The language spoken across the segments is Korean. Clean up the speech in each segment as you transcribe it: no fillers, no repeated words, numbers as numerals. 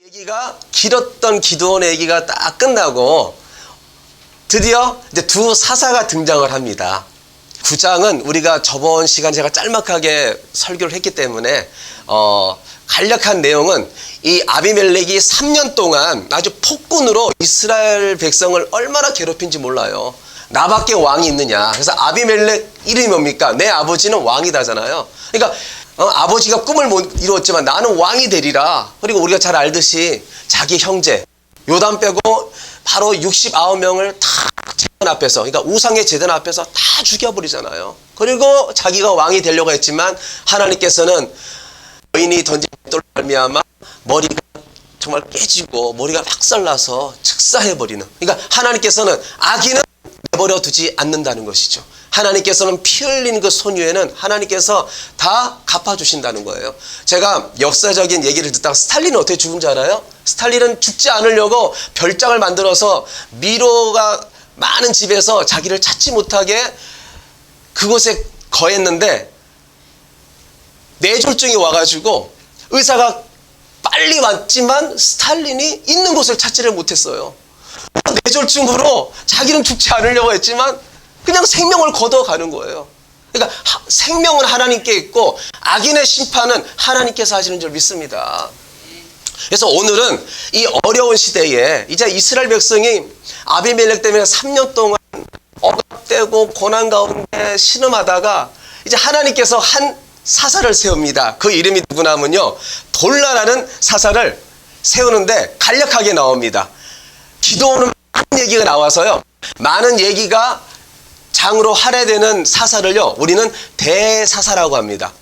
얘기가 길었던 기드온의 얘기가 딱 끝나고 드디어 이제 두 사사가 등장을 합니다. 9장은 우리가 저번 시간 제가 짤막하게 설교를 했기 때문에 간략한 내용은 이 아비멜렉이 3년 동안 아주 폭군으로 이스라엘 백성을 얼마나 괴롭힌지 몰라요. 나밖에 왕이 있느냐. 그래서 아비멜렉 이름이 뭡니까? 내 아버지는 왕이다잖아요. 그러니까 아버지가 꿈을 못 이루었지만 나는 왕이 되리라. 그리고 우리가 잘 알듯이 자기 형제 요담 빼고 바로 69명을 다 재단 앞에서, 그러니까 우상의 재단 앞에서 다 죽여버리잖아요. 그리고 자기가 왕이 되려고 했지만 하나님께서는 여인이 던진 돌로 말미암아 머리가 정말 깨지고 머리가 박살나서 즉사해버리는, 그러니까 하나님께서는 악인은 내버려 두지 않는다는 것이죠. 하나님께서는 피 흘린 그 소유에는 하나님께서 다 갚아주신다는 거예요. 제가 역사적인 얘기를 듣다가 스탈린은 어떻게 죽은 줄 알아요? 스탈린은 죽지 않으려고 별장을 만들어서 미로가 많은 집에서 자기를 찾지 못하게 그곳에 거했는데 뇌졸중이 와가지고 의사가 빨리 왔지만 스탈린이 있는 곳을 찾지를 못했어요. 뇌졸중으로 자기는 죽지 않으려고 했지만 그냥 생명을 걷어가는 거예요. 그러니까 생명은 하나님께 있고 악인의 심판은 하나님께서 하시는 줄 믿습니다. 그래서 오늘은 이 어려운 시대에 이제 이스라엘 백성이 아비멜렉 때문에 3년 동안 억압되고 고난 가운데 신음하다가 이제 하나님께서 한 사사를 세웁니다. 그 이름이 누구나 하면요, 돌라라는 사사를 세우는데 간략하게 나옵니다. 기도오는 많은 얘기가 나와서요, 많은 얘기가 장으로 할애되는 사사를요 우리는 대사사라고 합니다.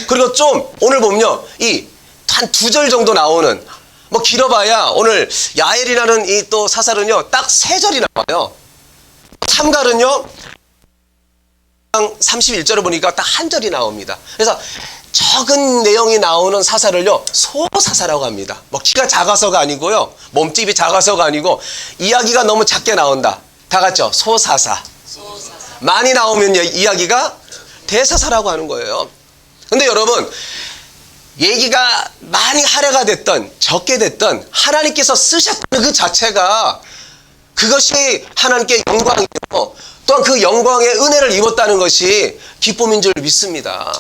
그리고 좀 오늘 보면요 이 한 2절 정도 나오는, 뭐 길어봐야 오늘 야엘이라는 이 또 사사는요 딱 3절이 나와요. 삼갈은요 31절을 보니까 딱 1절이 나옵니다. 그래서 적은 내용이 나오는 사사를요 소사사라고 합니다. 뭐 키가 작아서가 아니고요, 몸집이 작아서가 아니고 이야기가 너무 작게 나온다. 다 같죠? 소사사. 많이 나오면 이야기가 대사사라고 하는 거예요. 근데 여러분, 얘기가 많이 할애가 됐던 적게 됐던 하나님께서 쓰셨다는 그 자체가, 그것이 하나님께 영광이고 또한 그 영광의 은혜를 입었다는 것이 기쁨인 줄 믿습니다.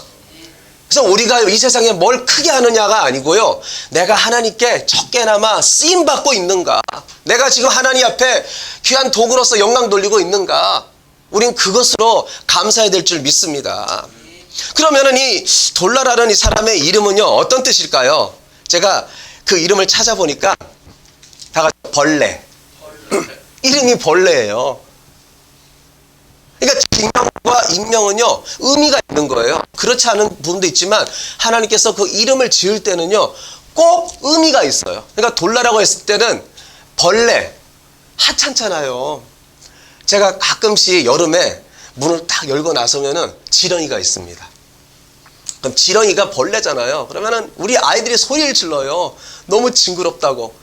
그래서 우리가 이 세상에 뭘 크게 하느냐가 아니고요, 내가 하나님께 적게나마 쓰임받고 있는가, 내가 지금 하나님 앞에 귀한 도구로서 영광 돌리고 있는가, 우린 그것으로 감사해야 될 줄 믿습니다. 그러면은 이 돌라라는 이 사람의 이름은요 어떤 뜻일까요? 제가 그 이름을 찾아보니까 다 같이 벌레. 이름이 벌레예요. 그러니까 직명과 익명은요 의미가 있는 거예요. 그렇지 않은 부분도 있지만 하나님께서 그 이름을 지을 때는요 꼭 의미가 있어요. 그러니까 돌라라고 했을 때는 벌레, 하찮잖아요. 제가 가끔씩 여름에 문을 딱 열고 나서면은 지렁이가 있습니다. 그럼 지렁이가 벌레잖아요. 그러면은 우리 아이들이 소리를 질러요. 너무 징그럽다고.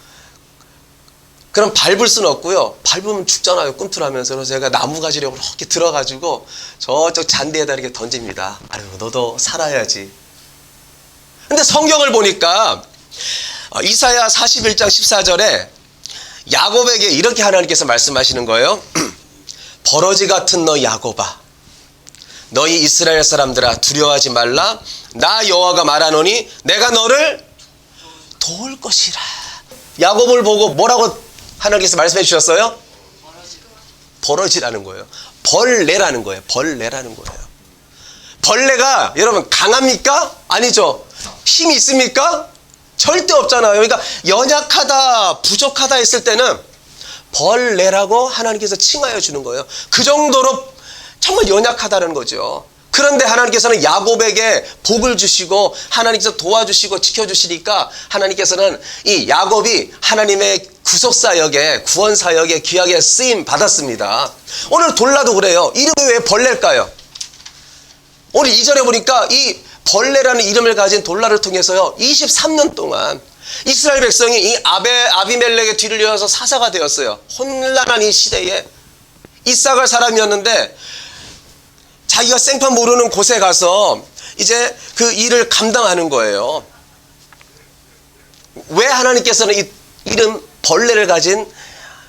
그럼 밟을 수는 없고요. 밟으면 죽잖아요. 꿈틀하면서. 그래서 제가 나무가지로 이렇게 들어가지고 저쪽 잔디에다 이렇게 던집니다. 아유, 너도 살아야지. 근데 성경을 보니까 이사야 41장 14절에 야곱에게 이렇게 하나님께서 말씀하시는 거예요. 버러지 같은 너 야곱아, 너희 이스라엘 사람들아 두려워하지 말라. 나 여호와가 말하노니 내가 너를 도울 것이라. 야곱을 보고 뭐라고 하나님께서 말씀해 주셨어요? 버러지라는 거예요. 벌레라는 거예요. 벌레라는 거예요. 벌레가 여러분 강합니까? 아니죠. 힘이 있습니까? 절대 없잖아요. 그러니까 연약하다, 부족하다 했을 때는 벌레라고 하나님께서 칭하여 주는 거예요. 그 정도로 정말 연약하다는 거죠. 그런데 하나님께서는 야곱에게 복을 주시고 하나님께서 도와주시고 지켜주시니까 하나님께서는 이 야곱이 하나님의 구속사역에, 구원사역에 귀하게 쓰임 받았습니다. 오늘 돌라도 그래요. 이름이 왜 벌레일까요? 오늘 2절에 보니까 이 벌레라는 이름을 가진 돌라를 통해서요 23년 동안 이스라엘 백성이 이 아비멜렉의 뒤를 이어서 사사가 되었어요. 혼란한 이 시대에 이삭을 사람이었는데 자기가 생판 모르는 곳에 가서 이제 그 일을 감당하는 거예요. 왜 하나님께서는 이 이름 벌레를 가진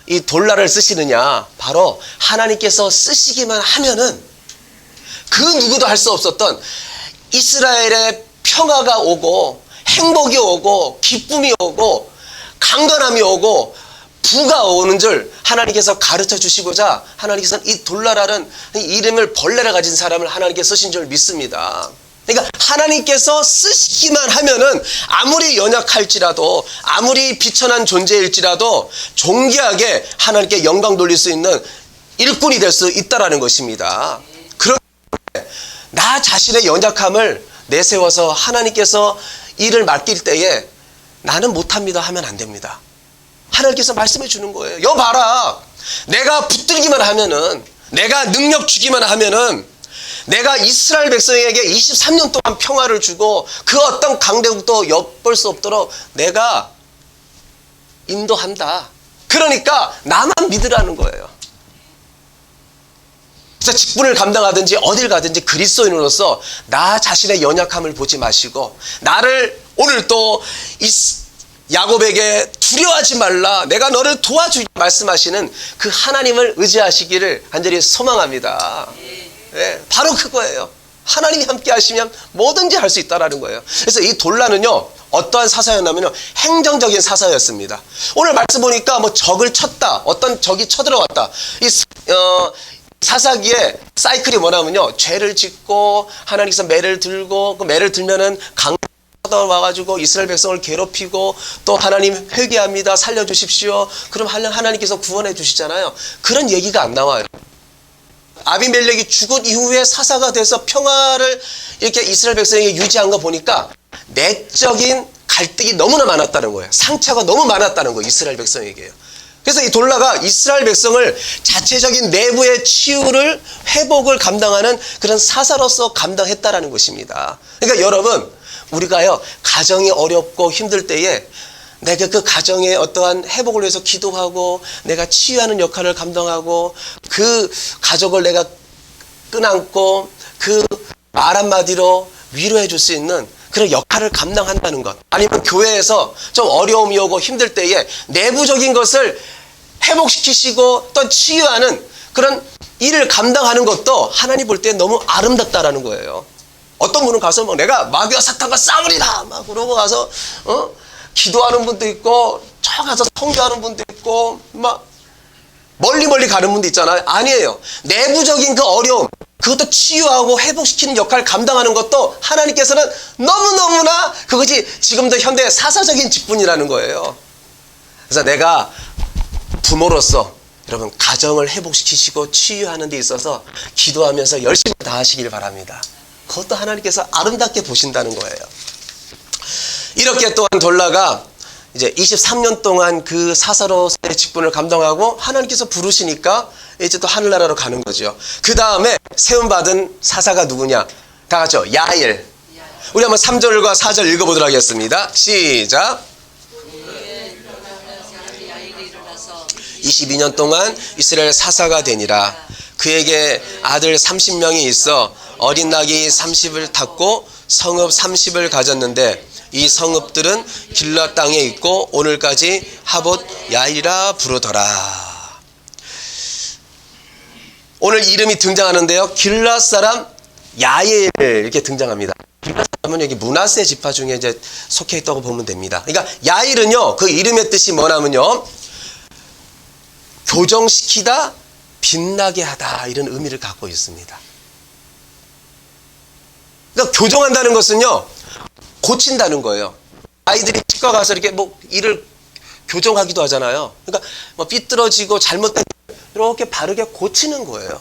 이 돌라를 쓰시느냐? 바로 하나님께서 쓰시기만 하면은 그 누구도 할 수 없었던 이스라엘의 평화가 오고 행복이 오고 기쁨이 오고 강건함이 오고 부가 오는 줄 하나님께서 가르쳐 주시고자 하나님께서는 이 돌라라는 이름을 벌레를 가진 사람을 하나님께서 쓰신 줄 믿습니다. 그러니까 하나님께서 쓰시기만 하면은 아무리 연약할지라도 아무리 비천한 존재일지라도 존귀하게 하나님께 영광 돌릴 수 있는 일꾼이 될 수 있다라는 것입니다. 그런데 나 자신의 연약함을 내세워서 하나님께서 일을 맡길 때에 나는 못합니다 하면 안 됩니다. 하나님께서 말씀해 주는 거예요. 여봐라, 내가 붙들기만 하면은, 내가 능력 주기만 하면은, 내가 이스라엘 백성에게 23년 동안 평화를 주고 그 어떤 강대국도 엿볼 수 없도록 내가 인도한다. 그러니까 나만 믿으라는 거예요. 그래서 직분을 감당하든지 어딜 가든지 그리스도인으로서 나 자신의 연약함을 보지 마시고 나를 오늘 또 야곱에게 두려워하지 말라, 내가 너를 도와주기 말씀하시는 그 하나님을 의지하시기를 간절히 소망합니다. 네, 바로 그거예요. 하나님이 함께 하시면 뭐든지 할 수 있다라는 거예요. 그래서 이 돌라는요, 어떠한 사사였냐면요, 행정적인 사사였습니다. 오늘 말씀 보니까 뭐 적을 쳤다, 어떤 적이 쳐들어왔다. 이 사사기의 사이클이 뭐냐면요, 죄를 짓고 하나님께서 매를 들고 그 매를 들면은 와가지고 이스라엘 백성을 괴롭히고 또 하나님 회개합니다, 살려주십시오. 그럼 하나님께서 구원해 주시잖아요. 그런 얘기가 안 나와요. 아비멜렉이 죽은 이후에 사사가 돼서 평화를 이렇게 이스라엘 백성에게 유지한 거 보니까 내적인 갈등이 너무나 많았다는 거예요. 상처가 너무 많았다는 거예요, 이스라엘 백성에게요. 그래서 이 돌라가 이스라엘 백성을 자체적인 내부의 치유를, 회복을 감당하는 그런 사사로서 감당했다라는 것입니다. 그러니까 여러분, 우리가요, 가정이 어렵고 힘들 때에 내가 그 가정의 어떠한 회복을 위해서 기도하고 내가 치유하는 역할을 감당하고 그 가족을 내가 끈안고 그 말 한마디로 위로해 줄 수 있는 그런 역할을 감당한다는 것, 아니면 교회에서 좀 어려움이 오고 힘들 때에 내부적인 것을 회복시키시고 또 치유하는 그런 일을 감당하는 것도 하나님 볼 때 너무 아름답다라는 거예요. 어떤 분은 가서 막 내가 마귀와 사탄과 싸우리라 막 그러고 가서 기도하는 분도 있고 저 가서 성교하는 분도 있고 막 멀리 가는 분도 있잖아요. 아니에요. 내부적인 그 어려움, 그것도 치유하고 회복시키는 역할을 감당하는 것도 하나님께서는 너무너무나 그것이 지금도 현대의 사사적인 직분이라는 거예요. 그래서 내가 부모로서 여러분 가정을 회복시키시고 치유하는 데 있어서 기도하면서 열심히 다하시길 바랍니다. 그것도 하나님께서 아름답게 보신다는 거예요. 이렇게 또한 돌라가 이제 23년 동안 그 사사로서의 직분을 감당하고 하나님께서 부르시니까 이제 또 하늘나라로 가는 거죠. 그 다음에 세움받은 사사가 누구냐? 다 같이요. 야일. 우리 한번 3절과 4절 읽어보도록 하겠습니다. 시작. 22년 동안 이스라엘 사사가 되니라. 그에게 아들 30명이 있어 어린 낙이 30을 탔고 성읍 30을 가졌는데 이 성읍들은 길앗 땅에 있고 오늘까지 하봇 야일이라 부르더라. 오늘 이름이 등장하는데요, 길앗 사람 야일 이렇게 등장합니다. 길앗 사람은 여기 므낫세 지파 중에 이제 속해 있다고 보면 됩니다. 그러니까 야일은요, 그 이름의 뜻이 뭐냐면요, 교정시키다, 빛나게 하다, 이런 의미를 갖고 있습니다. 그러니까 교정한다는 것은요, 고친다는 거예요. 아이들이 치과 가서 이렇게 뭐 이를 교정하기도 하잖아요. 그러니까 뭐 삐뚤어지고 잘못된 이렇게 바르게 고치는 거예요.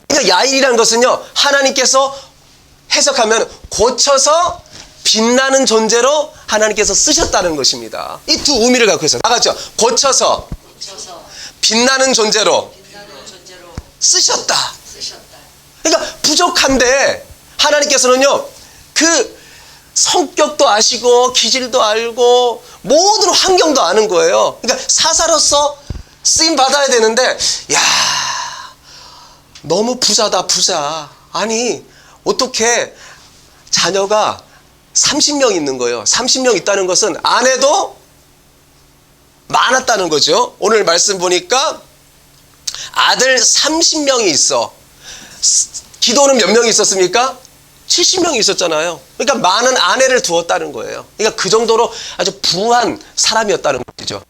그러니까 야일이라는 것은요, 하나님께서 해석하면 고쳐서 빛나는 존재로 하나님께서 쓰셨다는 것입니다. 이 두 의미를 갖고 있어요. 나갔죠? 고쳐서 빛나는 존재로 쓰셨다. 그러니까 부족한데 하나님께서는요, 그 성격도 아시고 기질도 알고 모든 환경도 아는 거예요. 그러니까 사사로서 쓰임 받아야 되는데, 야, 너무 부자다, 부자. 아니 어떻게 자녀가 30명 있는 거예요. 30명 있다는 것은 아내도 많았다는 거죠. 오늘 말씀 보니까 아들 30명이 있어. 기도는 몇 명이 있었습니까? 70명이 있었잖아요. 그러니까 많은 아내를 두었다는 거예요. 그러니까 그 정도로 아주 부한 사람이었다는 거죠.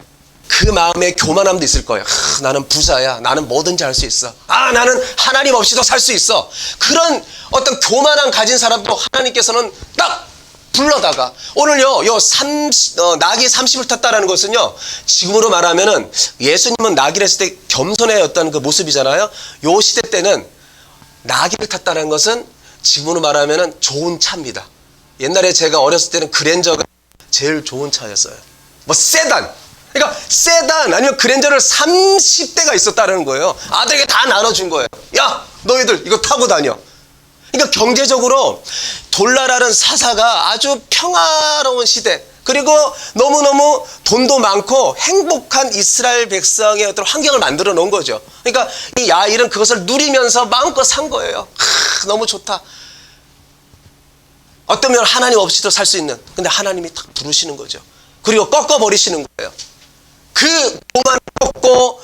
그 마음에 교만함도 있을 거예요. 나는 부자야. 나는 뭐든지 할 수 있어. 나는 하나님 없이도 살 수 있어. 그런 어떤 교만함 가진 사람도 하나님께서는 딱 불러다가 오늘요, 낙이 30을 탔다라는 것은요, 지금으로 말하면은 예수님은 나귀를 했을 때 겸손해였던 그 모습이잖아요. 요 시대 때는 나귀를 탔다는 것은 지금으로 말하면은 좋은 차입니다. 옛날에 제가 어렸을 때는 그랜저가 제일 좋은 차였어요. 뭐 세단. 그러니까 세단 아니면 그랜저를 30대가 있었다는 거예요. 아들에게 다 나눠준 거예요. 야, 너희들 이거 타고 다녀. 그러니까 경제적으로 돌나라는 사사가 아주 평화로운 시대, 그리고 너무너무 돈도 많고 행복한 이스라엘 백성의 어떤 환경을 만들어 놓은 거죠. 그러니까 이 야일은 그것을 누리면서 마음껏 산 거예요. 너무 좋다. 어떤 면 하나님 없이도 살 수 있는, 근데 하나님이 딱 부르시는 거죠. 그리고 꺾어버리시는 거예요. 그 교만을 꺾고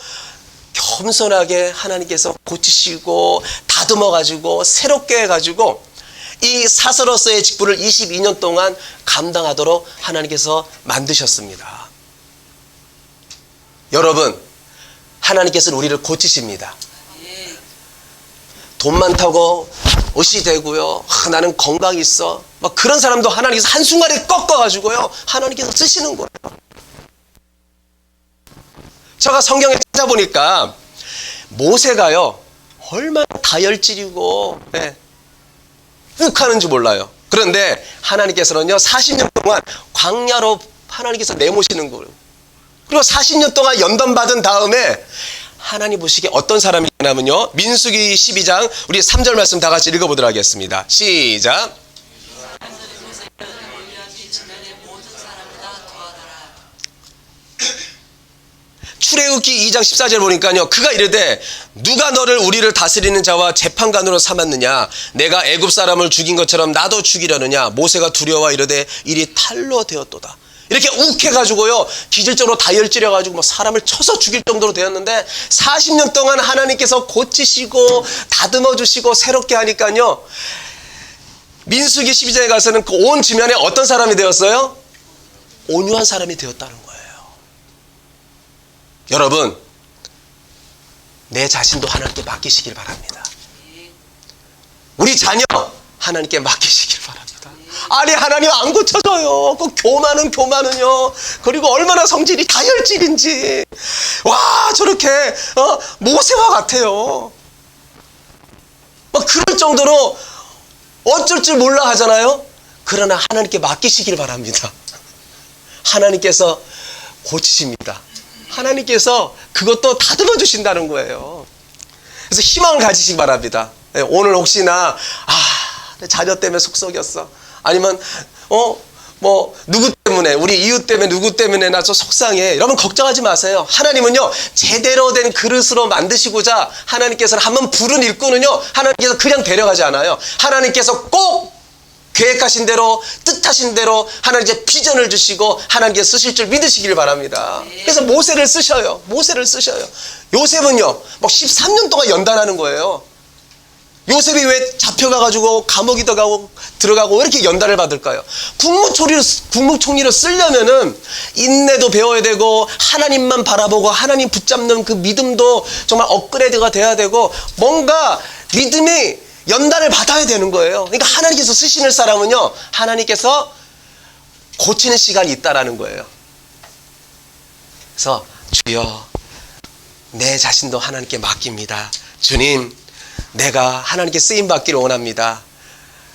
겸손하게 하나님께서 고치시고 다듬어가지고 새롭게 해가지고 이 사서로서의 직분을 22년 동안 감당하도록 하나님께서 만드셨습니다. 여러분, 하나님께서는 우리를 고치십니다. 돈 많다고 옷이 되고요, 나는 건강이 있어, 막 그런 사람도 하나님께서 한순간에 꺾어가지고요, 하나님께서 쓰시는 거예요. 제가 성경에 찾아보니까 모세가요, 얼마나 다혈질이고 욱하는지 몰라요. 그런데 하나님께서는요, 40년 동안 광야로 하나님께서 내모시는 거예요. 그리고 40년 동안 연단받은 다음에 하나님 보시기에 어떤 사람이냐면요, 민수기 12장 우리 3절 말씀 다 같이 읽어보도록 하겠습니다. 시작. 출애굽기 2장 14절 보니까요, 그가 이르되 누가 너를 우리를 다스리는 자와 재판관으로 삼았느냐, 내가 애굽 사람을 죽인 것처럼 나도 죽이려느냐. 모세가 두려워 이르되 일이 탈로 되었도다. 이렇게 욱해가지고요, 기질적으로 다혈질해가지고 사람을 쳐서 죽일 정도로 되었는데 40년 동안 하나님께서 고치시고 다듬어 주시고 새롭게 하니까요, 민수기 12장에 가서는 그 온 지면에 어떤 사람이 되었어요? 온유한 사람이 되었다는 거예요. 여러분, 내 자신도 하나님께 맡기시길 바랍니다. 우리 자녀 하나님께 맡기시길 바랍니다. 아니, 하나님 안 고쳐져요. 그 교만은요, 그리고 얼마나 성질이 다혈질인지, 와, 저렇게 모세와 같아요. 막 그럴 정도로 어쩔 줄 몰라 하잖아요. 그러나 하나님께 맡기시길 바랍니다. 하나님께서 고치십니다. 하나님께서 그것도 다듬어 주신다는 거예요. 그래서 희망을 가지시기 바랍니다. 오늘 혹시나 내 자녀 때문에 속 썩였어, 아니면 누구 때문에, 우리 이웃 때문에, 누구 때문에 나 저 속상해, 여러분 걱정하지 마세요. 하나님은요, 제대로 된 그릇으로 만드시고자 하나님께서는 한번 부른 일꾼은요, 하나님께서 그냥 데려가지 않아요. 하나님께서 꼭 계획하신 대로, 뜻하신 대로 하나님께 비전을 주시고 하나님께서 쓰실 줄 믿으시길 바랍니다. 그래서 모세를 쓰셔요. 요셉은요, 막 13년 동안 연단하는 거예요. 요셉이 왜 잡혀가가지고 감옥이 들어가고 왜 이렇게 연단을 받을까요? 국무총리로 쓰려면은 인내도 배워야 되고, 하나님만 바라보고 하나님 붙잡는 그 믿음도 정말 업그레이드가 돼야 되고, 뭔가 믿음이 연단을 받아야 되는 거예요. 그러니까 하나님께서 쓰시는 사람은요, 하나님께서 고치는 시간이 있다라는 거예요. 그래서 주여, 내 자신도 하나님께 맡깁니다. 주님, 내가 하나님께 쓰임 받기를 원합니다.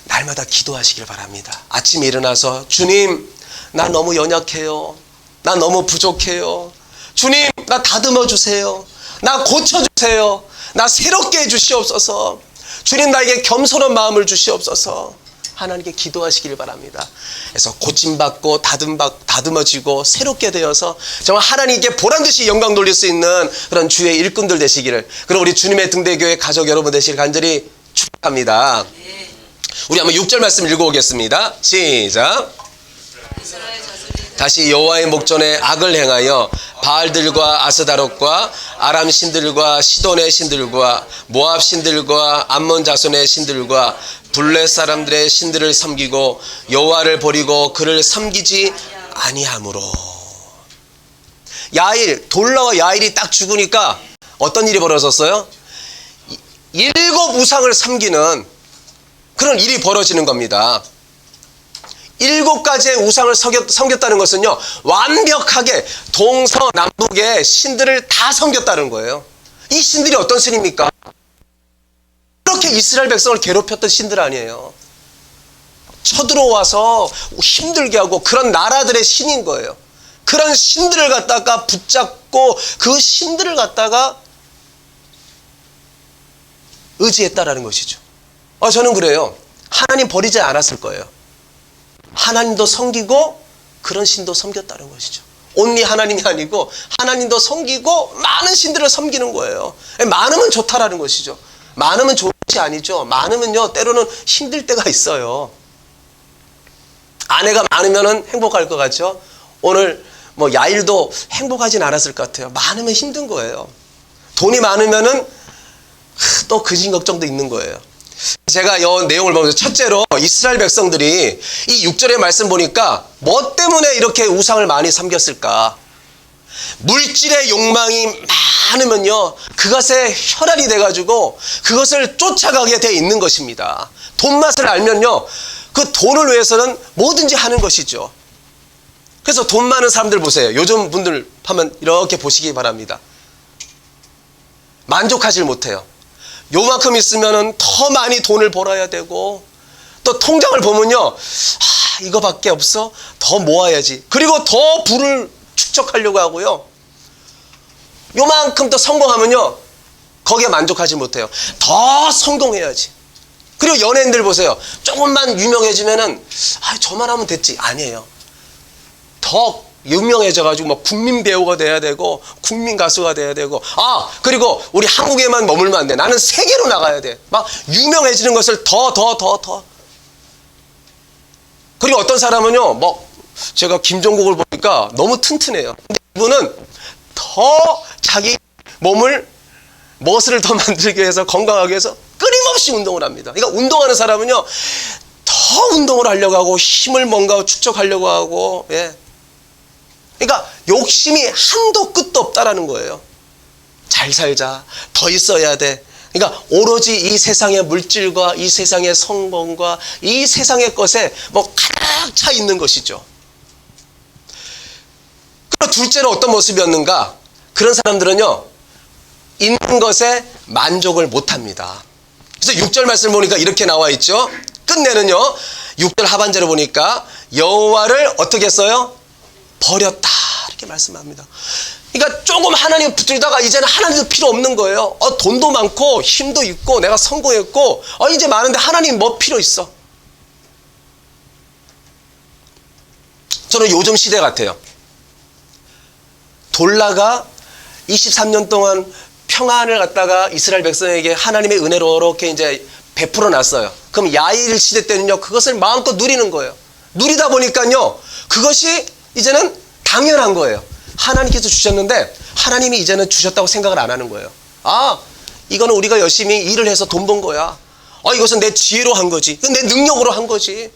날마다 기도하시길 바랍니다. 아침에 일어나서 주님, 나 너무 연약해요. 나 너무 부족해요. 주님, 나 다듬어 주세요. 나 고쳐 주세요. 나 새롭게 해 주시옵소서. 주님, 나에게 겸손한 마음을 주시옵소서. 하나님께 기도하시길 바랍니다. 그래서 고침받고 다듬어지고 새롭게 되어서 정말 하나님께 보란듯이 영광 돌릴 수 있는 그런 주의 일꾼들 되시기를, 그리고 우리 주님의 등대교회 가족 여러분 되시길 간절히 축복합니다. 우리 한번 6절 말씀 읽어보겠습니다. 시작. 다시 여호와의 목전에 악을 행하여 바알들과 아스다롯과 아람 신들과 시돈의 신들과 모압 신들과 암몬 자손의 신들과 블레 사람들의 신들을 섬기고 여호와를 버리고 그를 섬기지 아니하므로. 야일, 돌라와 야일이 딱 죽으니까 어떤 일이 벌어졌어요? 7 우상을 섬기는 그런 일이 벌어지는 겁니다. 7가지의 우상을 섬겼다는 것은요, 완벽하게 동서남북의 신들을 다 섬겼다는 거예요. 이 신들이 어떤 신입니까? 그렇게 이스라엘 백성을 괴롭혔던 신들 아니에요. 쳐들어와서 힘들게 하고 그런 나라들의 신인 거예요. 그런 신들을 갖다가 붙잡고 그 신들을 갖다가 의지했다라는 것이죠. 저는 그래요. 하나님 버리지 않았을 거예요. 하나님도 섬기고 그런 신도 섬겼다는 것이죠. 온리 하나님이 아니고 하나님도 섬기고 많은 신들을 섬기는 거예요. 많으면 좋다라는 것이죠. 많으면 좋은 것이 아니죠. 많으면요, 때로는 힘들 때가 있어요. 아내가 많으면 행복할 것 같죠. 오늘 뭐 야일도 행복하진 않았을 것 같아요. 많으면 힘든 거예요. 돈이 많으면은 또 근심 걱정도 있는 거예요. 제가 이 내용을 보면서 첫째로 이스라엘 백성들이 이 6절의 말씀 보니까 뭐 때문에 이렇게 우상을 많이 섬겼을까? 물질의 욕망이 많으면요, 그것에 혈안이 돼가지고 그것을 쫓아가게 돼 있는 것입니다. 돈 맛을 알면요, 그 돈을 위해서는 뭐든지 하는 것이죠. 그래서 돈 많은 사람들 보세요. 요즘 분들 하면 이렇게 보시기 바랍니다. 만족하지 못해요. 요만큼 있으면 더 많이 돈을 벌어야 되고, 또 통장을 보면요, 이거밖에 없어? 더 모아야지. 그리고 더 부를 축적하려고 하고요, 요만큼 더 성공하면요, 거기에 만족하지 못해요. 더 성공해야지. 그리고 연예인들 보세요. 조금만 유명해지면은 저만 하면 됐지. 아니에요. 더 유명해져가지고 뭐 국민 배우가 돼야 되고 국민 가수가 돼야 되고, 그리고 우리 한국에만 머물면 안 돼. 나는 세계로 나가야 돼. 막 유명해지는 것을 더. 그리고 어떤 사람은요, 뭐 제가 김종국을 보니까 너무 튼튼해요. 근데 이분은 더 자기 몸을 머슬을 더 만들기 위해서, 건강하게 해서 끊임없이 운동을 합니다. 그러니까 운동하는 사람은요, 더 운동을 하려고 하고 힘을 뭔가 축적하려고 하고, 예. 그러니까 욕심이 한도 끝도 없다라는 거예요. 잘 살자, 더 있어야 돼. 그러니까 오로지 이 세상의 물질과 이 세상의 성공과 이 세상의 것에 뭐 가득 차 있는 것이죠. 그리고 둘째로 어떤 모습이었는가? 그런 사람들은요, 있는 것에 만족을 못합니다. 그래서 6절 말씀을 보니까 이렇게 나와 있죠. 끝내는요, 6절 하반절을 보니까 여호와를 어떻게 했어요? 버렸다, 이렇게 말씀합니다. 그러니까 조금 하나님 붙들다가 이제는 하나님도 필요 없는 거예요. 돈도 많고 힘도 있고 내가 성공했고 이제 많은데 하나님 뭐 필요 있어? 저는 요즘 시대 같아요. 돌라가 23년 동안 평안을 갖다가 이스라엘 백성에게 하나님의 은혜로 이렇게 이제 베풀어 놨어요. 그럼 야일 시대 때는요, 그것을 마음껏 누리는 거예요. 누리다 보니까요, 그것이 이제는 당연한 거예요. 하나님께서 주셨는데 하나님이 이제는 주셨다고 생각을 안 하는 거예요. 이거는 우리가 열심히 일을 해서 돈 번 거야. 이것은 내 지혜로 한 거지. 이건 내 능력으로 한 거지.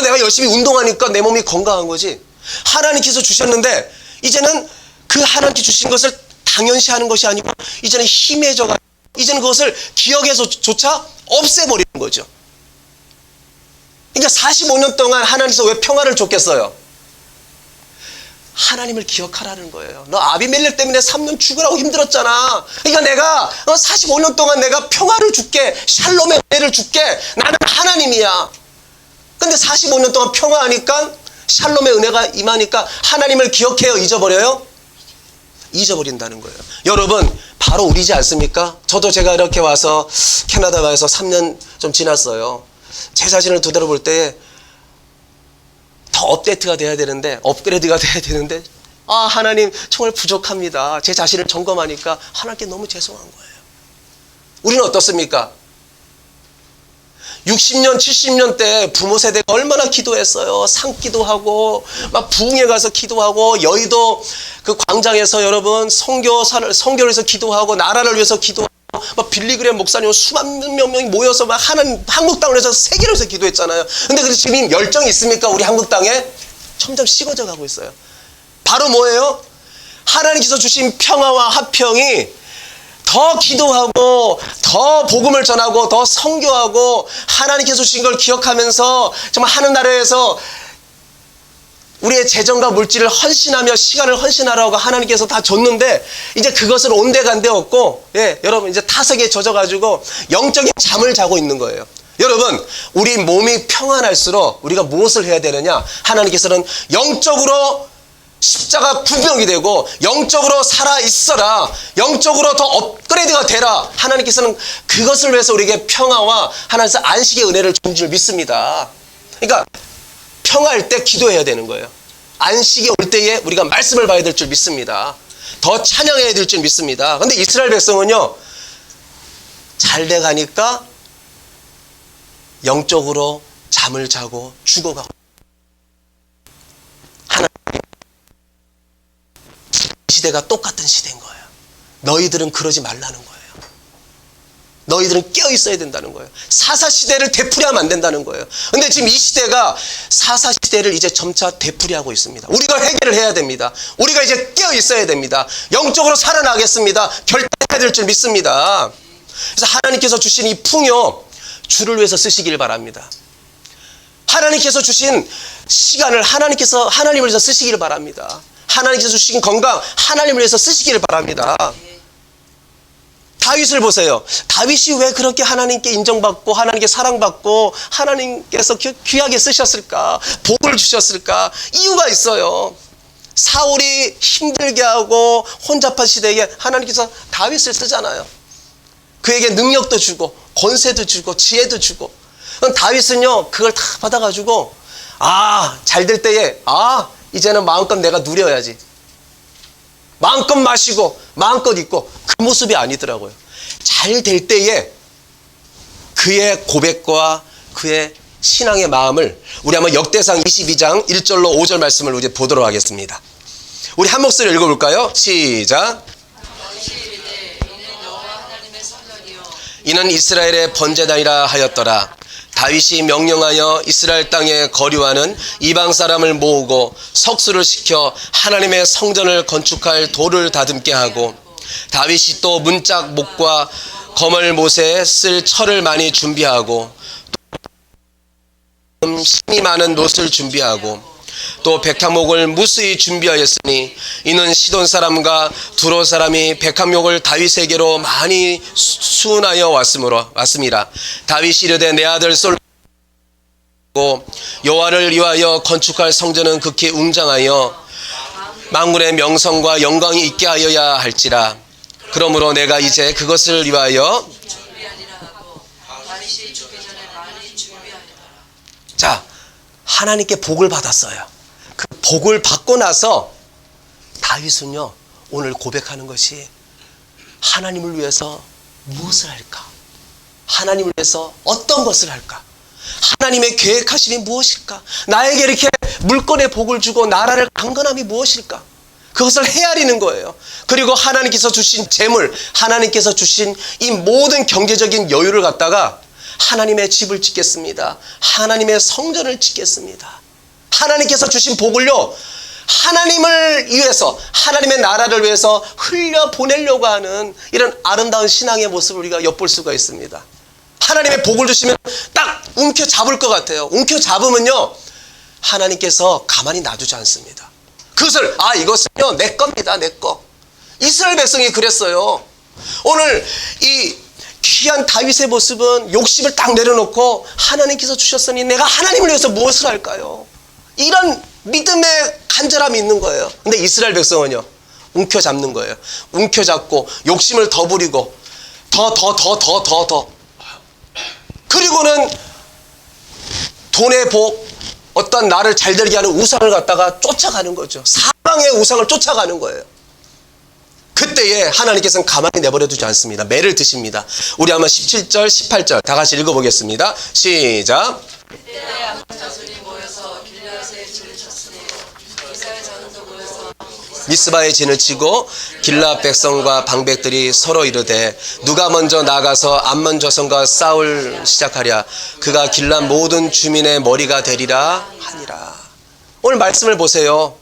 내가 열심히 운동하니까 내 몸이 건강한 거지. 하나님께서 주셨는데 이제는 그 하나님께 주신 것을 당연시하는 것이 아니고 이제는 힘해져가지고 이제는 그것을 기억해서조차 없애버리는 거죠. 그러니까 45년 동안 하나님께서 왜 평화를 줬겠어요? 하나님을 기억하라는 거예요. 너 아비멜렉 때문에 3년 죽으라고 힘들었잖아. 그러니까 내가 45년 동안 내가 평화를 줄게, 샬롬의 은혜를 줄게. 나는 하나님이야. 근데 45년 동안 평화하니까, 샬롬의 은혜가 임하니까 하나님을 기억해요, 잊어버려요? 잊어버린다는 거예요. 여러분, 바로 우리지 않습니까? 저도 제가 이렇게 와서 캐나다 와서 3년 좀 지났어요. 제 자신을 되돌아볼 때 더 업데이트가 돼야 되는데, 업그레이드가 돼야 되는데, 하나님 정말 부족합니다. 제 자신을 점검하니까 하나님께 너무 죄송한 거예요. 우리는 어떻습니까? 60년, 70년 때 부모 세대가 얼마나 기도했어요. 산기도 하고 막 부흥회 가서 기도하고 여의도 그 광장에서 여러분 선교를 위해서 기도하고 나라를 위해서 기도하고 막 빌리그램 목사님 수만 명이 모여서 막 하는 한국 땅을 위해서 세계를 위해서 기도했잖아요. 근데 그 지금 열정이 있습니까? 우리 한국 땅에 점점 식어져 가고 있어요. 바로 뭐예요? 하나님께서 주신 평화와 화평이 더 기도하고 더 복음을 전하고 더 선교하고 하나님께서 주신 걸 기억하면서 정말 하는 나라에서 우리의 재정과 물질을 헌신하며 시간을 헌신하라고 하나님께서 다 줬는데 이제 그것을 온데간데 없고 여러분 이제 타석에 젖어가지고 영적인 잠을 자고 있는 거예요. 여러분 우리 몸이 평안할수록 우리가 무엇을 해야 되느냐? 하나님께서는 영적으로 십자가 구병이 되고 영적으로 살아있어라, 영적으로 더 업그레이드가 되라. 하나님께서는 그것을 위해서 우리에게 평화와 하나님께서 안식의 은혜를 준 줄 믿습니다. 그러니까 평화할 때 기도해야 되는 거예요. 안식이 올 때에 우리가 말씀을 봐야 될 줄 믿습니다. 더 찬양해야 될 줄 믿습니다. 근데 이스라엘 백성은요, 잘 돼가니까 영적으로 잠을 자고 죽어가고, 하나님 시대가 똑같은 시대인 거예요. 너희들은 그러지 말라는 거예요. 너희들은 깨어 있어야 된다는 거예요. 사사시대를 되풀이하면 안 된다는 거예요. 근데 지금 이 시대가 사사시대를 이제 점차 되풀이하고 있습니다. 우리가 해결을 해야 됩니다. 우리가 이제 깨어 있어야 됩니다. 영적으로 살아나겠습니다. 결단해야 될 줄 믿습니다. 그래서 하나님께서 주신 이 풍요, 주를 위해서 쓰시길 바랍니다. 하나님께서 주신 시간을 하나님을 위해서 쓰시길 바랍니다. 하나님께서 주신 건강, 하나님을 위해서 쓰시길 바랍니다. 다윗을 보세요. 다윗이 왜 그렇게 하나님께 인정받고 하나님께 사랑받고 하나님께서 귀하게 쓰셨을까? 복을 주셨을까? 이유가 있어요. 사울이 힘들게 하고 혼잡한 시대에 하나님께서 다윗을 쓰잖아요. 그에게 능력도 주고 권세도 주고 지혜도 주고. 그럼 다윗은요, 그걸 다 받아가지고 잘 될 때에 이제는 마음껏 내가 누려야지. 마음껏 마시고 마음껏 입고, 그 모습이 아니더라고요. 잘 될 때에 그의 고백과 그의 신앙의 마음을 우리 한번 역대상 22장 1절로 5절 말씀을 이제 보도록 하겠습니다. 우리 한 목소리 읽어볼까요? 시작. 이는 이스라엘의 번제단이라 하였더라. 다윗이 명령하여 이스라엘 땅에 거류하는 이방 사람을 모으고 석수를 시켜 하나님의 성전을 건축할 돌을 다듬게 하고, 다윗이 또 문짝 목과 거물 못에 쓸 철을 많이 준비하고, 힘이 많은 놋을 준비하고, 또 백향목을 무수히 준비하였으니 이는 시돈 사람과 두로 사람이 백향목을 다윗에게로 많이 수운하여 왔음이라. 다윗이 이르되 내 아들 솔 여호와를 위하여 건축할 성전은 극히 웅장하여 만군의 명성과 영광이 있게 하여야 할지라. 그러므로 내가 이제 그것을 위하여 자, 하나님께 복을 받았어요. 그 복을 받고 나서 다윗은요, 오늘 고백하는 것이 하나님을 위해서 무엇을 할까? 하나님을 위해서 어떤 것을 할까? 하나님의 계획하심이 무엇일까? 나에게 이렇게 물건의 복을 주고 나라를 강건함이 무엇일까? 그것을 헤아리는 거예요. 그리고 하나님께서 주신 재물, 하나님께서 주신 이 모든 경제적인 여유를 갖다가 하나님의 집을 짓겠습니다. 하나님의 성전을 짓겠습니다. 하나님께서 주신 복을요, 하나님을 위해서, 하나님의 나라를 위해서 흘려보내려고 하는 이런 아름다운 신앙의 모습을 우리가 엿볼 수가 있습니다. 하나님의 복을 주시면 딱 움켜잡을 것 같아요. 움켜잡으면요, 하나님께서 가만히 놔두지 않습니다. 그것을 이것은요 내 겁니다. 내 거. 이스라엘 백성이 그랬어요. 오늘 이 귀한 다윗의 모습은 욕심을 딱 내려놓고 하나님께서 주셨으니 내가 하나님을 위해서 무엇을 할까요? 이런 믿음의 간절함이 있는 거예요. 근데 이스라엘 백성은요, 움켜잡는 거예요. 움켜잡고 욕심을 더 부리고 더 그리고는 돈의 복, 어떤 나를 잘되게 하는 우상을 갖다가 쫓아가는 거죠. 사방의 우상을 쫓아가는 거예요. 그때에 하나님께서는 가만히 내버려 두지 않습니다. 매를 드십니다. 우리 한번 17절 18절 다 같이 읽어보겠습니다. 시작. 그때 암몬 자손이 모여서 길르앗에 진을 쳤으니 이스라엘 자손도 모여서 미스바에 진을 치고 길르앗 백성과 방백들이 서로 이르되 누가 먼저 나가서 암몬 자손과 싸울 시작하랴. 그가 길르앗 모든 주민의 머리가 되리라 하니라. 오늘 말씀을 보세요.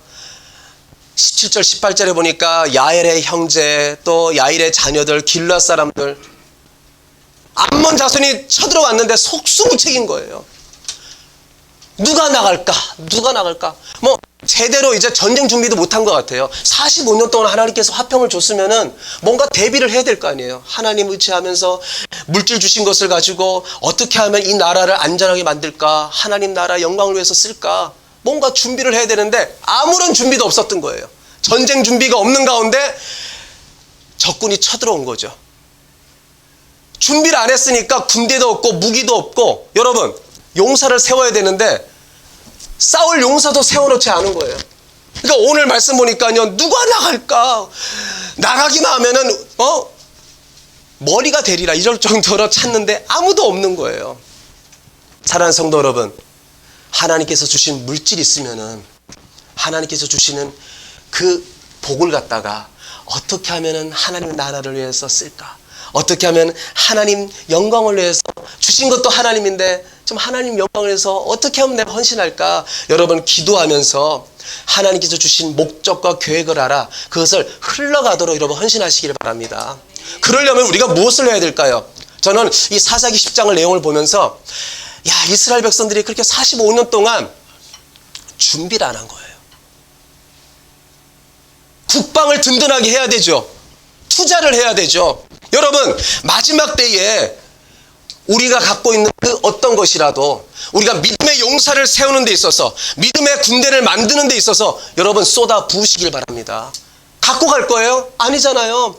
17절 18절에 보니까 야엘의 형제 또 야일의 자녀들 길르앗 사람들 암몬 자손이 쳐들어왔는데 속수무책인 거예요. 누가 나갈까? 누가 나갈까? 뭐 제대로 이제 전쟁 준비도 못한 것 같아요. 45년 동안 하나님께서 화평을 줬으면은 뭔가 대비를 해야 될 거 아니에요. 하나님 의지하면서 물질 주신 것을 가지고 어떻게 하면 이 나라를 안전하게 만들까? 하나님 나라 영광을 위해서 쓸까? 뭔가 준비를 해야 되는데 아무런 준비도 없었던 거예요. 전쟁 준비가 없는 가운데 적군이 쳐들어온 거죠. 준비를 안 했으니까 군대도 없고 무기도 없고, 여러분 용사를 세워야 되는데 싸울 용사도 세워놓지 않은 거예요. 그러니까 오늘 말씀 보니까요, 누가 나갈까? 나가기만 하면은 머리가 되리라 이럴 정도로 찾는데 아무도 없는 거예요. 사랑하는 성도 여러분, 하나님께서 주신 물질이 있으면은 하나님께서 주시는 그 복을 갖다가 어떻게 하면은 하나님 나라를 위해서 쓸까? 어떻게 하면 하나님 영광을 위해서, 주신 것도 하나님인데 좀 하나님 영광을 위해서 어떻게 하면 내가 헌신할까? 여러분 기도하면서 하나님께서 주신 목적과 계획을 알아 그것을 흘러가도록 여러분 헌신하시길 바랍니다. 그러려면 우리가 무엇을 해야 될까요? 저는 이 사사기 10장을 내용을 보면서 이스라엘 백성들이 그렇게 45년 동안 준비를 안 한 거예요. 국방을 든든하게 해야 되죠. 투자를 해야 되죠. 여러분 마지막 때에 우리가 갖고 있는 그 어떤 것이라도 우리가 믿음의 용사를 세우는 데 있어서, 믿음의 군대를 만드는 데 있어서 여러분 쏟아 부으시길 바랍니다. 갖고 갈 거예요? 아니잖아요.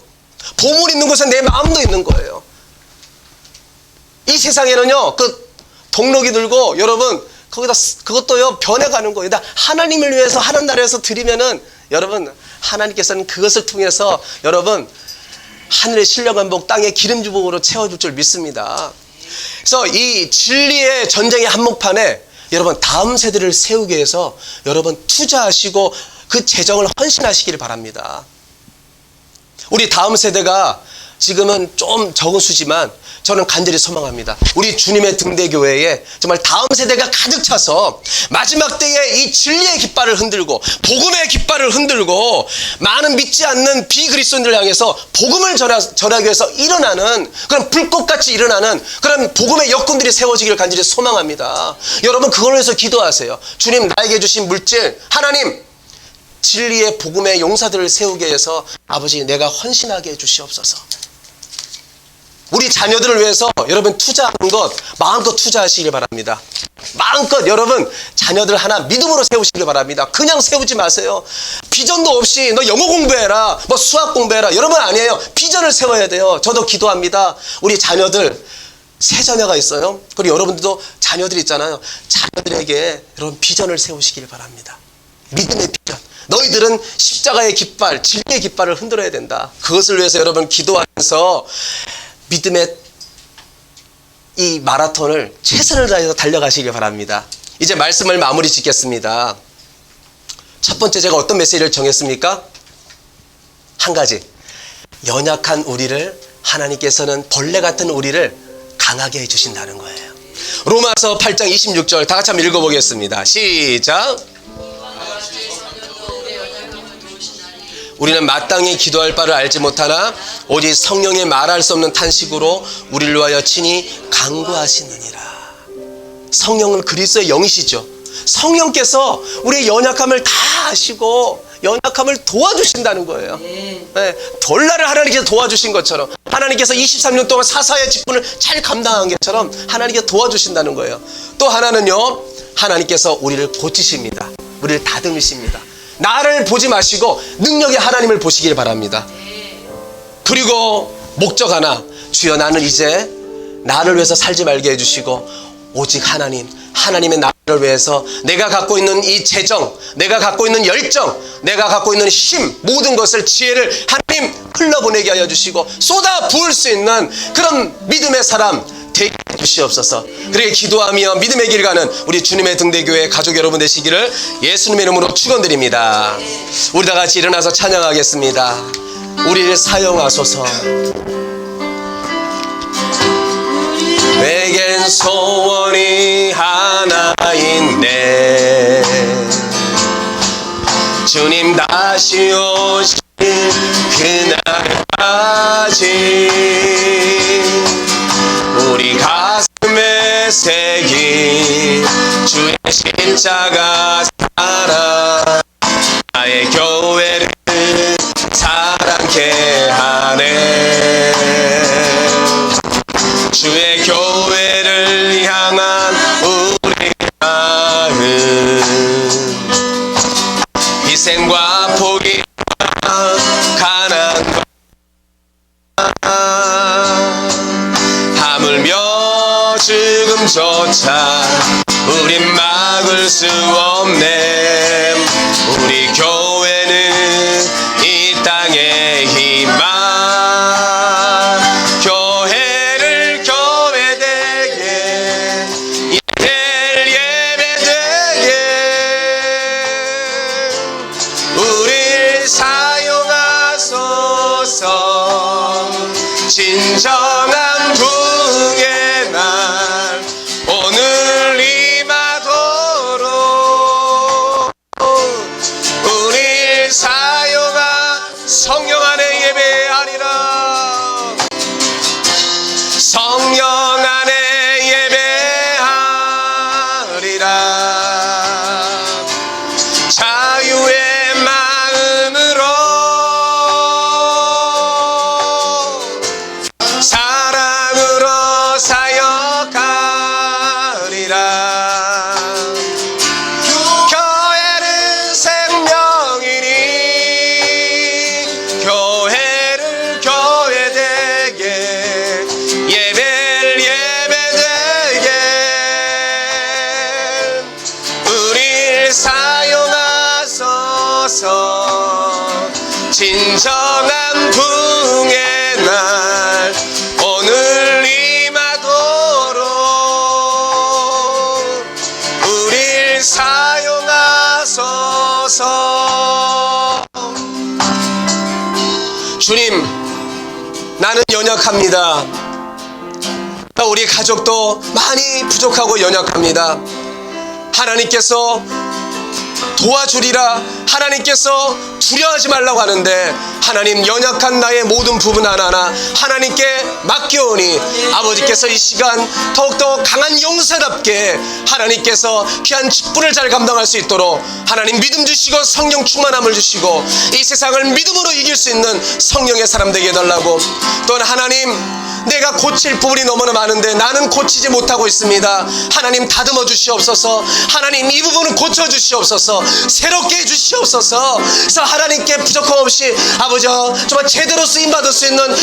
보물 있는 곳에 내 마음도 있는 거예요. 이 세상에는요, 그 동록이 들고 여러분 거기다 그것도요 변해가는 거예요. 하나님을 위해서 하는 나라에서 드리면은 여러분 하나님께서는 그것을 통해서 여러분 하늘의 신령한 복, 땅의 기름주복으로 채워줄 줄 믿습니다. 그래서 이 진리의 전쟁의 한복판에 여러분 다음 세대를 세우기 위해서 여러분 투자하시고 그 재정을 헌신하시길 바랍니다. 우리 다음 세대가 지금은 좀 적은 수지만 저는 간절히 소망합니다. 우리 주님의 등대교회에 정말 다음 세대가 가득 차서 마지막 때에 이 진리의 깃발을 흔들고 복음의 깃발을 흔들고 많은 믿지 않는 비그리스도인들을 향해서 복음을 전하기 위해서 일어나는 그런 불꽃같이 일어나는 그런 복음의 역군들이 세워지기를 간절히 소망합니다. 여러분 그걸 위해서 기도하세요. 주님 나에게 주신 물질, 하나님 진리의 복음의 용사들을 세우기 위해서 아버지 내가 헌신하게 해주시옵소서. 우리 자녀들을 위해서 여러분 투자하는 것 마음껏 투자하시길 바랍니다. 마음껏 여러분 자녀들 하나 믿음으로 세우시길 바랍니다. 그냥 세우지 마세요. 비전도 없이 너 영어 공부해라, 뭐 수학 공부해라, 여러분 아니에요. 비전을 세워야 돼요. 저도 기도합니다. 우리 자녀들 세 자녀가 있어요. 그리고 여러분들도 자녀들 있잖아요. 자녀들에게 여러분 비전을 세우시길 바랍니다. 믿음의 비전. 너희들은 십자가의 깃발, 진리의 깃발을 흔들어야 된다. 그것을 위해서 여러분 기도하면서 믿음의 이 마라톤을 최선을 다해서 달려가시길 바랍니다. 이제 말씀을 마무리 짓겠습니다. 첫 번째 제가 어떤 메시지를 정했습니까? 한 가지. 연약한 우리를 하나님께서는 벌레 같은 우리를 강하게 해주신다는 거예요. 로마서 8장 26절 다 같이 한번 읽어보겠습니다. 시작. 우리는 마땅히 기도할 바를 알지 못하나 오직 성령의 말할 수 없는 탄식으로 우리를 위하여 친히 간구하시느니라. 성령은 그리스도의 영이시죠. 성령께서 우리의 연약함을 다 아시고 연약함을 도와주신다는 거예요. 네, 돌날을 하나님께서 도와주신 것처럼 하나님께서 23년 동안 사사의 직분을 잘 감당한 것처럼 하나님께서 도와주신다는 거예요. 또 하나는요, 하나님께서 우리를 고치십니다. 우리를 다듬으십니다. 나를 보지 마시고 능력의 하나님을 보시길 바랍니다. 그리고 목적 하나, 주여 나는 이제 나를 위해서 살지 말게 해주시고 오직 하나님의 나라를 위해서 내가 갖고 있는 이 재정, 내가 갖고 있는 열정, 내가 갖고 있는 힘, 모든 것을, 지혜를 하나님 흘러보내게 하여 주시고 쏟아 부을 수 있는 그런 믿음의 사람 되게 주시옵소서. 그렇게 기도하며 믿음의 길 가는 우리 주님의 등대교회 가족 여러분 되시기를 예수님의 이름으로 축원드립니다. 우리 다 같이 일어나서 찬양하겠습니다. 우리를 사용하소서. 내겐 소원이 하나 있네. 주님 다시 오실 그날까지 우리 가슴에 새긴 주의 십자가 살아 나의 교회를 사랑케 하네. 주의 교회를 향한 우리 마음 희생과 포기와 가난과 하물며 죽음조차 우린 막을 수 없네. 우리 교회는 이 땅의 희망. 교회를 교회되게 예배되게 우릴 사용하소서. 진정한 부흥의 날 오늘 임하도록 우릴 성령 안에 예배하리라. 성령 안에 예배하리라. 자유의 마음으로 사랑으로 사역하리라. 교회는 생명이니 교회를 교회되게 예배를 예배되게 우릴 사용하소서. 진정한 부흥의 날 오늘 임하도록 우릴 사용하소서. 주님, 나는 연약합니다. 우리 가족도 많이 부족하고 연약합니다. 하나님께서 도와주리라, 하나님께서 두려워하지 말라고 하는데 하나님, 연약한 나의 모든 부분 하나하나 하나님께 맡겨오니 아버지께서 이 시간 더욱더 강한 용사답게 하나님께서 귀한 직분을 잘 감당할 수 있도록 하나님 믿음 주시고 성령 충만함을 주시고 이 세상을 믿음으로 이길 수 있는 성령의 사람 되게 해달라고. 또한 하나님, 내가 고칠 부분이 너무나 많은데 나는 고치지 못하고 있습니다. 하나님 다듬어 주시옵소서. 하나님 이 부분은 고쳐 주시옵소서. 새롭게 해 주시옵소서. 그래서 하나님께 부족함 없이 아버지 정말 제대로 쓰임받을 수 있는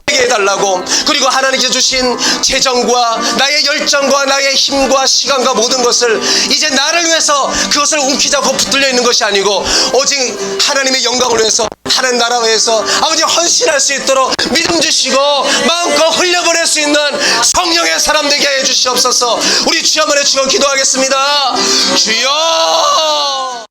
되게 해달라고. 그리고 하나님께서 주신 재정과 나의 열정과 나의 힘과 시간과 모든 것을 이제 나를 위해서 그것을 움키잡고 붙들려 있는 것이 아니고 오직 하나님의 영광을 위해서 하나님 나라 위해서 아버지 헌신할 수 있도록 믿음 주시고 마음껏 흘려보낼 수 있는 성령의 사람 되게 해 주시옵소서. 우리 주여 한번 외치고 기도하겠습니다. 주여.